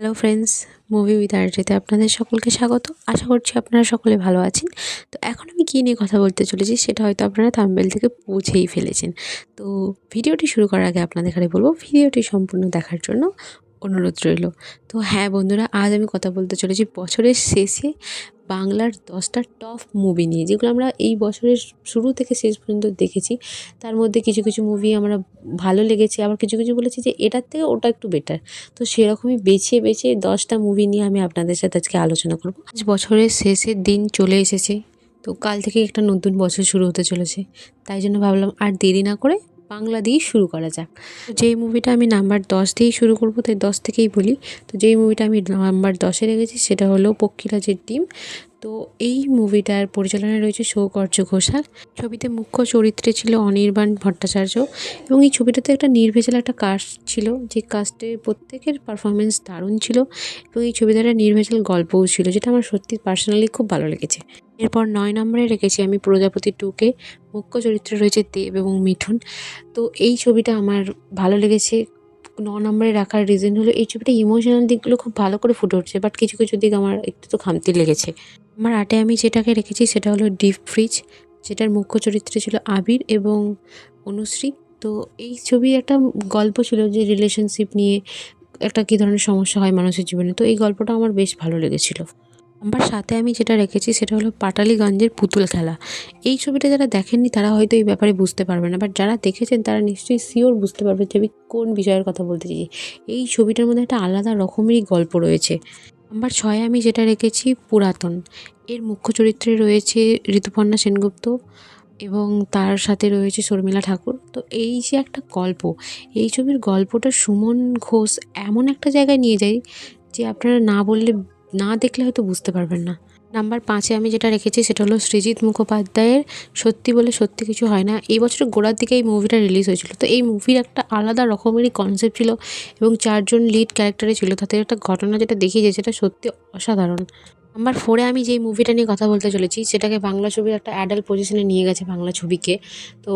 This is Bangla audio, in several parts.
হ্যালো ফ্রেন্ডস, মুভি উইথ আরজেতে আপনাদের সকলকে স্বাগত। আশা করছি আপনারা সকলে ভালো আছেন। তো এখন আমি কী নিয়ে কথা বলতে চলেছি সেটা হয়তো আপনারা থাম্বনেল থেকে বুঝেই ফেলেছেন। তো ভিডিওটি শুরু করার আগে আপনাদের এখানে বলবো ভিডিওটি সম্পূর্ণ দেখার জন্য অনুরোধ রইল। তো হ্যাঁ বন্ধুরা, আজ আমি কথা বলতে চলেছি বছরের শেষে বাংলার 10টা টপ মুভি নিয়ে, যেগুলো আমরা এই বছরের শুরু থেকে শেষ পর্যন্ত দেখেছি। তার মধ্যে কিছু কিছু মুভি আমরা ভালো লেগেছে, আবার কিছু কিছু বলেছি যে এটার থেকে ওটা একটু বেটার। তো সেরকমই বেছে বেছে 10টা মুভি নিয়ে আমি আপনাদের সাথে আজকে আলোচনা করব। আজ বছরের শেষের দিন চলে এসেছে, তো কাল থেকে একটা নতুন বছর শুরু হতে চলেছে। তাই জন্য ভাবলাম আর দেরি না করে বাংলা দিয়েই শুরু করা যাক। তো যেই মুভিটা আমি নাম্বার 10 দিয়েই শুরু করব, তাই 10 থেকেই বলি। তো যেই মুভিটা আমি নাম্বার 10-এ রেখেছি সেটা হলো পক্ষীরাজের ডিম। তো এই মুভিটার পরিচালনায় রয়েছে সৌকর্য ঘোষাল। ছবিতে মুখ্য চরিত্রে ছিল অনির্বাণ ভট্টাচার্য, এবং এই ছবিটাতে একটা নির্ভেজাল একটা কাস্ট ছিল, যে কাস্টে প্রত্যেকের পারফরমেন্স দারুণ ছিল, এবং এই ছবিতে একটা নির্ভেজাল গল্পও ছিল, যেটা আমার সত্যি পার্সোনালি খুব ভালো লেগেছে। এরপর 9 নম্বরে রেখেছি আমি প্রজাপতি 2-কে। মুখ্য চরিত্রে রয়েছে দেব এবং মিঠুন। তো এই ছবিটা আমার ভালো লেগেছে। 9 নম্বরে রাখার রিজন হলো এই ছবিটা ইমোশনাল দিকগুলো খুব ভালো করে ফুটে উঠছে, বাট কিছু কিছু দিক আমার একটু তো খামতি লেগেছে। আমার 8-এ আমি যেটাকে রেখেছি সেটা হলো ডিপ ফ্রিজ, যেটার মুখ্য চরিত্রে ছিল আবির এবং অনুশ্রী। তো এই ছবির একটা গল্প ছিল যে রিলেশনশিপ নিয়ে একটা কী ধরনের সমস্যা হয় মানুষের জীবনে। তো এই গল্পটা আমার বেশ ভালো লেগেছিল। নাম্বার 7-এ আমি যেটা রেখেছি সেটা হলো পাটালিগঞ্জের পুতুল খেলা। এই ছবিটা যারা দেখেননি তারা হয়তো এই ব্যাপারে বুঝতে পারবে না, বাট যারা দেখেছেন তারা নিশ্চয়ই শিওর বুঝতে পারবে যে আমি কোন বিষয়ের কথা বলতে চাইছি। এই ছবিটার মধ্যে একটা আলাদা রকমেরই গল্প রয়েছে। নাম্বার 6-এ আমি যেটা রেখেছি পুরাতন। এর মুখ্য চরিত্রে রয়েছে ঋতুপর্ণা সেনগুপ্ত, এবং তার সাথে রয়েছে শর্মিলা ঠাকুর। তো এই যে একটা গল্প, এই ছবির গল্পটা সুমন ঘোষ এমন একটা জায়গায় নিয়ে যায় যে আপনারা না দেখলে হয়তো বুঝতে পারবেন না। নাম্বার 5-এ আমি যেটা রেখেছি সেটা হলো সৃজিত মুখোপাধ্যায়ের সত্যি বলে সত্যি কিছু হয় না। এই বছরের গোড়ার দিকে এই মুভিটা রিলিজ হয়েছিল। তো এই মুভির একটা আলাদা রকমেরই কনসেপ্ট ছিল, এবং 4 জন লিড ক্যারেক্টারে ছিল। তাতে একটা ঘটনা যেটা দেখিয়েছে সেটা সত্যি অসাধারণ। নাম্বার 4-এ আমি যেই মুভিটা নিয়ে কথা বলতে চলেছি সেটাকে বাংলা ছবির একটা অ্যাডাল্ট পজিশনে নিয়ে গেছে বাংলা ছবিকে। তো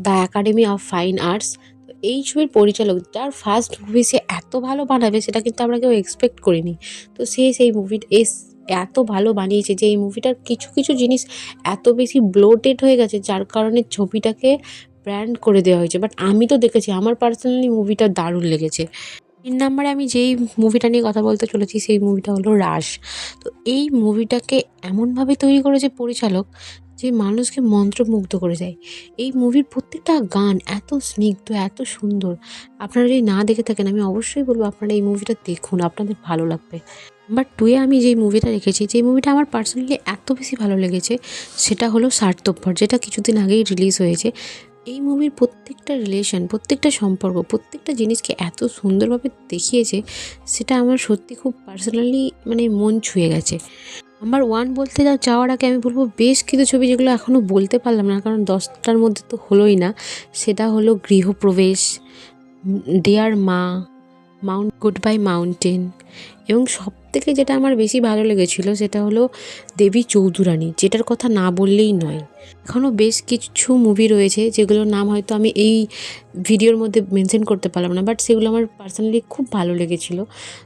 the academy of fine arts. তো এই ছবির পরিচালক, যার ফার্স্ট মুভি সে এত ভালো বানাবে সেটা কিন্তু আমরা কেউ এক্সপেক্ট করিনি। তো সে সেই মুভিটা এত ভালো বানিয়েছে যে এই মুভিটার কিছু কিছু জিনিস এত বেশি ব্লোটেড হয়ে গেছে, যার কারণে ছবিটাকে ব্র্যান্ড করে দেওয়া হয়েছে। বাট আমি তো দেখেছি, আমার পার্সোনালি মুভিটা দারুণ লেগেছে। 3 নম্বরে আমি যেই মুভিটা নিয়ে কথা বলতে চলেছি সেই মুভিটা হলো রাশ। তো এই মুভিটাকে এমনভাবে তৈরি করেছে পরিচালক যে মানুষকে মন্ত্রমুগ্ধ করে দেয়। এই মুভির প্রত্যেকটা গান এত স্নিগ্ধ, এত সুন্দর। আপনারা যদি না দেখে থাকেন আমি অবশ্যই বলবো আপনারা এই মুভিটা দেখুন, আপনাদের ভালো লাগবে। নাম্বার 2-এ আমি যেই মুভিটা রেখেছি, যে মুভিটা আমার পার্সোনালি এত বেশি ভালো লেগেছে সেটা হলো স্বার্থপর, যেটা কিছুদিন আগেই রিলিজ হয়েছে। এই মুভির প্রত্যেকটা রিলেশন, প্রত্যেকটা সম্পর্ক, প্রত্যেকটা জিনিসকে এত সুন্দরভাবে দেখিয়েছে, সেটা আমার সত্যি খুব পার্সোনালি মন ছুঁয়ে গেছে। নাম্বার 1 বলতে যাওয়ার আগে আমি বলবো বেশ কিছু ছবি যেগুলো এখনও বলতে পারলাম না, কারণ 10টার মধ্যে তো হলোই না। সেটা হলো গৃহপ্রবেশ, ডিয়ার মা, গুড বাই মাউন্টেন, এবং সবথেকে যেটা আমার বেশি ভালো লেগেছিলো সেটা হলো দেবী চৌধুরানী, যেটার কথা না বললেই নয়। এখনও বেশ কিছু মুভি রয়েছে যেগুলোর নাম হয়তো আমি এই ভিডিওর মধ্যে মেনশন করতে পারলাম না, বাট সেগুলো আমার পার্সোনালি খুব ভালো লেগেছিলো।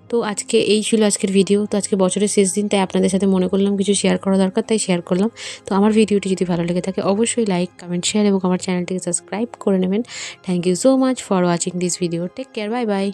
তো আজকে এই ছিল আজকের ভিডিও। তো আজকে বছরের শেষ দিন, তাই আপনাদের সাথে মনে করলাম কিছু শেয়ার করা দরকার, তাই শেয়ার করলাম। তো আমার ভিডিওটি যদি ভালো লেগে থাকে অবশ্যই লাইক, কমেন্ট, শেয়ার এবং আমার চ্যানেলটিকে সাবস্ক্রাইব করে নেবেন। Thank you so much for watching this video. Take care, bye by.